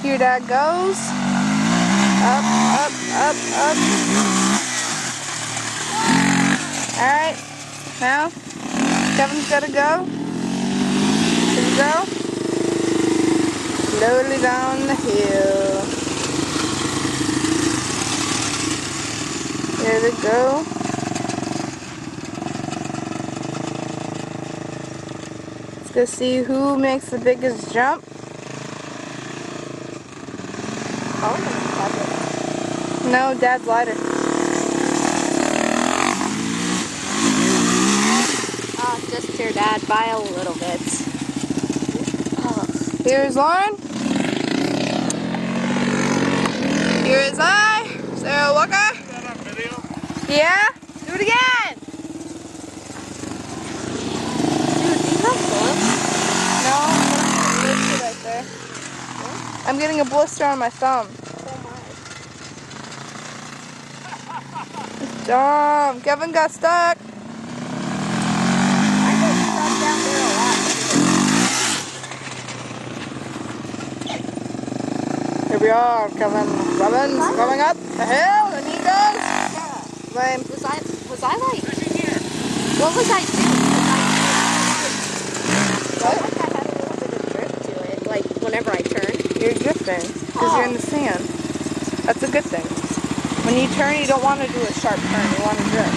Here that goes. Up, up, up, up. Alright. Now, Kevin's gotta go. Here we go. Slowly down the hill. Here we go. Let's go see who makes the biggest jump. No, Dad's lighter. Oh, just your dad by a little bit. Oh. Here's Lauren. Here is I, Sarah Walker. Is that on video? Yeah? Do it again! Dude, do you have gloves? No, I'm getting a blister right there. What? I'm getting a blister on my thumb. Dumb. Kevin got stuck. I get stuck down there a lot. Here we are, Kevin. Kevin's going up the hill, and he goes. Yeah. Lame. Was I like, what was I doing? I felt like I had a little bit of drift to it, like whenever I turned. You're drifting because you're in the sand. That's a good thing. When you turn, you don't want to do a sharp turn. You want to drift.